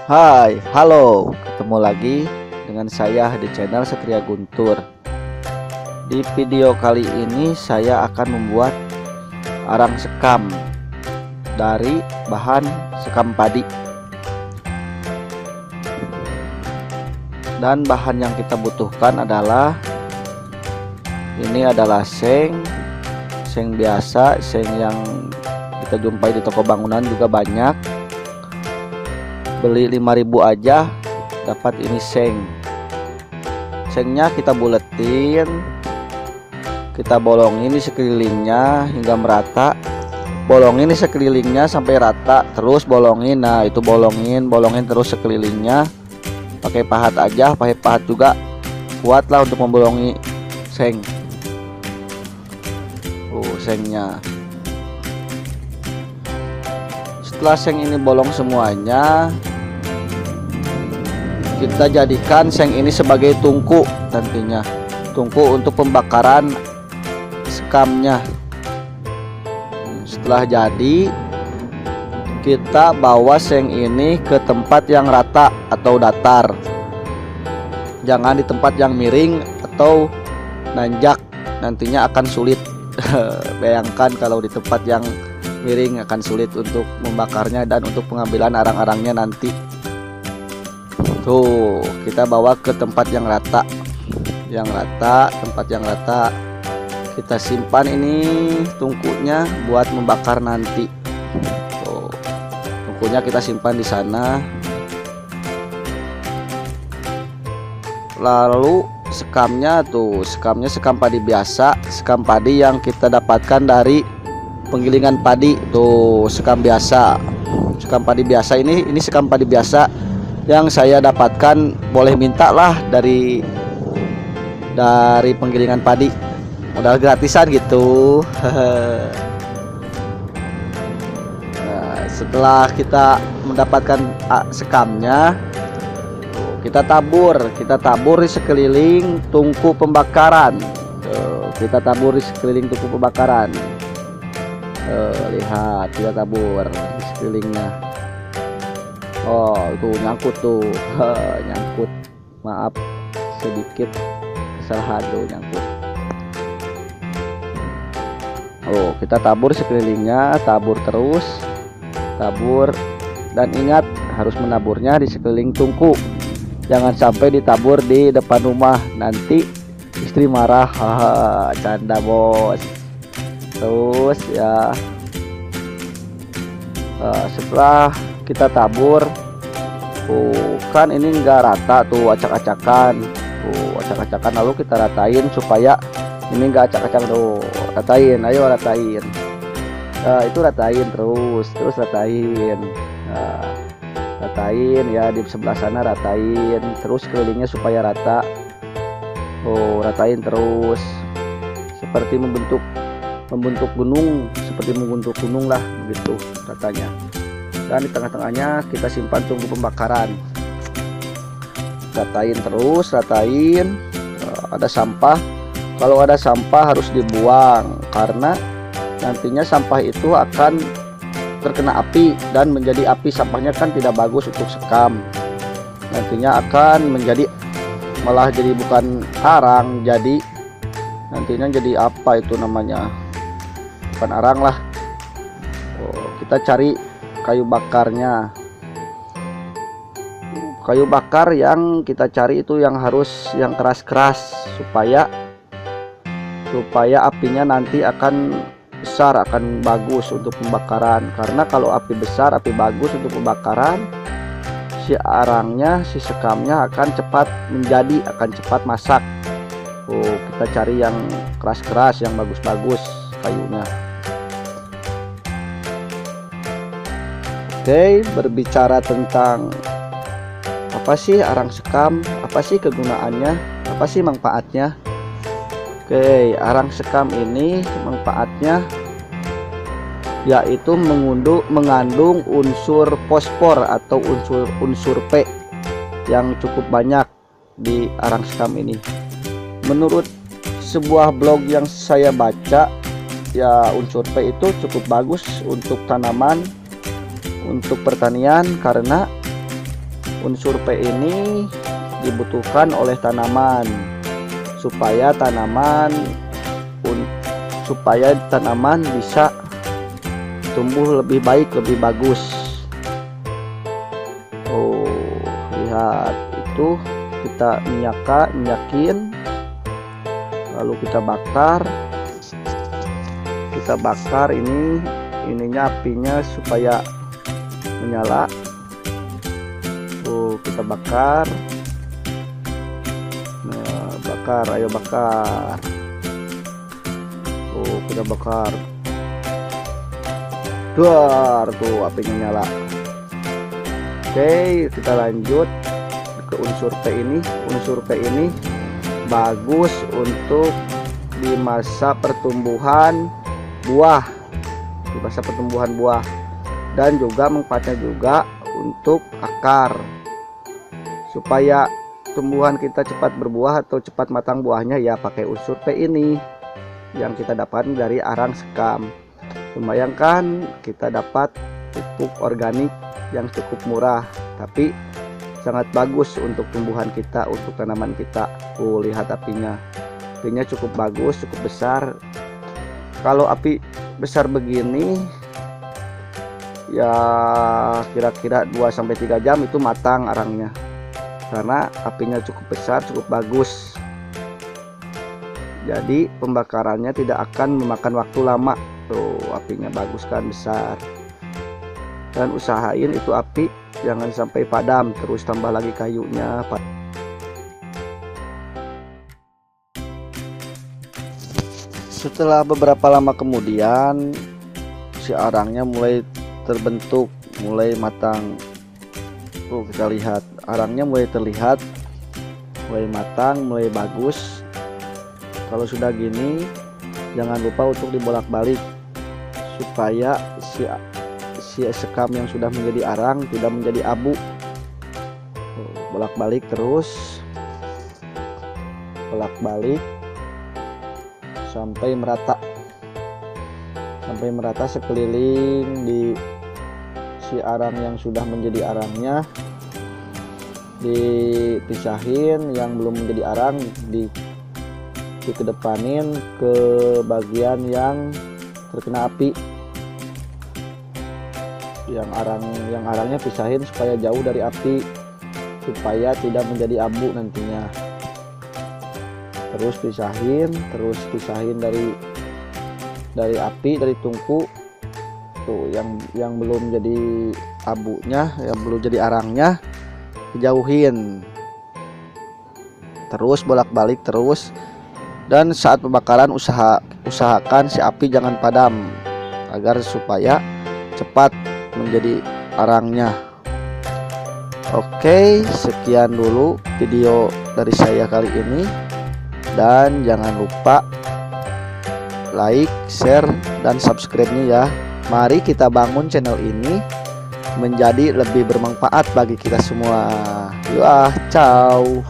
Hai, halo, ketemu lagi dengan saya di channel Satria Guntur. Di video kali ini saya akan membuat arang sekam dari bahan sekam padi. Dan bahan yang kita butuhkan adalah seng biasa, seng yang kita jumpai di toko bangunan juga banyak. Beli 5.000 aja dapat ini sengnya kita buletin, kita bolongin di sekelilingnya hingga merata, bolongin di sekelilingnya sampai rata, terus bolongin. Nah itu bolongin terus sekelilingnya pakai pahat aja, pakai pahat juga kuat lah untuk membolongi seng. Sengnya setelah seng ini bolong semuanya, kita jadikan seng ini sebagai tungku, nantinya tungku untuk pembakaran sekamnya. Setelah jadi, kita bawa seng ini ke tempat yang rata atau datar, jangan di tempat yang miring atau nanjak, nantinya akan sulit. Bayangkan kalau di tempat yang miring akan sulit untuk membakarnya dan untuk pengambilan arang-arangnya nanti. Tuh, kita bawa ke tempat yang rata, tempat yang rata. Kita simpan ini tungkunya buat membakar nanti. Tuh, tungkunya kita simpan di sana. Lalu sekamnya sekam padi biasa, sekam padi yang kita dapatkan dari penggilingan padi. Tuh, sekam padi biasa ini sekam padi biasa yang saya dapatkan, boleh minta lah dari penggilingan padi, modal gratisan gitu. Nah, setelah kita mendapatkan sekamnya, kita tabur di sekeliling tungku pembakaran. Tuh, kita tabur di sekeliling tungku pembakaran. Lihat, kita tabur di sekelilingnya. Oh, itu nyangkut tuh. Nyangkut, maaf sedikit kesalahan tuh, nyangkut. Oh, kita tabur sekelilingnya, tabur terus, tabur, dan ingat harus menaburnya di sekeliling tungku, jangan sampai ditabur di depan rumah, nanti istri marah. Canda bos. Terus ya, setelah kita tabur, kan ini enggak rata tuh, acak-acakan, lalu kita ratain supaya ini enggak acak-acak tuh. Ratain, ayo ratain. Nah, itu ratain terus ratain. Nah, ratain ya, di sebelah sana ratain terus kelilingnya supaya rata. Ratain terus seperti membentuk gunung lah begitu ratanya. Dan di tengah-tengahnya kita simpan tungku pembakaran, ratain terus. Ada sampah, kalau ada sampah harus dibuang karena nantinya sampah itu akan terkena api dan menjadi api. Sampahnya kan tidak bagus untuk sekam, nantinya akan menjadi, malah jadi bukan arang, jadi nantinya jadi apa itu namanya, bukan arang lah. Kita cari kayu bakarnya. Kayu bakar yang kita cari itu yang harus yang keras-keras supaya apinya nanti akan besar, akan bagus untuk pembakaran. Karena kalau api besar, api bagus untuk pembakaran, si arangnya, si sekamnya akan cepat menjadi, akan cepat masak. Kita cari yang keras-keras, yang bagus-bagus kayunya. Oke, berbicara tentang apa sih arang sekam, apa sih kegunaannya, apa sih manfaatnya. Oke, arang sekam ini manfaatnya yaitu mengandung unsur fosfor atau unsur P yang cukup banyak di arang sekam ini. Menurut sebuah blog yang saya baca, ya unsur P itu cukup bagus untuk tanaman, untuk pertanian, karena Unsur P ini dibutuhkan oleh tanaman supaya tanaman bisa tumbuh lebih baik, lebih bagus. Oh, lihat itu, kita minyakin, lalu kita bakar ininya, apinya supaya menyala. Oh, kita bakar. Nah, ayo bakar. Oh, kita bakar. Duar, tuh apinya nyala. Oke, kita lanjut ke unsur P ini. Unsur P ini bagus untuk di masa pertumbuhan buah, dan juga manfaatnya juga untuk akar, supaya tumbuhan kita cepat berbuah atau cepat matang buahnya, ya pakai unsur P ini yang kita dapat dari arang sekam. Lumayan kan, kita dapat pupuk organik yang cukup murah, tapi sangat bagus untuk tumbuhan kita, untuk tanaman kita. Lihat apinya cukup bagus, cukup besar. Kalau api besar begini ya kira-kira 2-3 jam itu matang arangnya, karena apinya cukup besar, cukup bagus. Jadi pembakarannya tidak akan memakan waktu lama. Tuh, apinya bagus kan, besar. Dan usahain itu api jangan sampai padam, terus tambah lagi kayunya. Setelah beberapa lama kemudian, si arangnya mulai terbentuk, mulai matang. Tuh, kita lihat arangnya mulai terlihat, mulai matang, mulai bagus. Kalau sudah gini, jangan lupa untuk dibolak-balik supaya si sekam yang sudah menjadi arang tidak menjadi abu. Bolak-balik terus, bolak-balik sampai merata, sekeliling di si arang yang sudah menjadi arangnya. Dipisahin, yang belum menjadi arang dikedepanin ke bagian yang terkena api. Yang arangnya pisahin supaya jauh dari api, supaya tidak menjadi abu nantinya. Terus pisahin dari api, dari tungku. Tuh, yang belum jadi abunya, yang belum jadi arangnya, dijauhin. Terus bolak-balik terus. Dan saat pembakaran usahakan si api jangan padam, agar supaya cepat menjadi arangnya. Oke, sekian dulu video dari saya kali ini, dan jangan lupa like, share, dan subscribe-nya ya. Mari kita bangun channel ini menjadi lebih bermanfaat bagi kita semua. Ciao.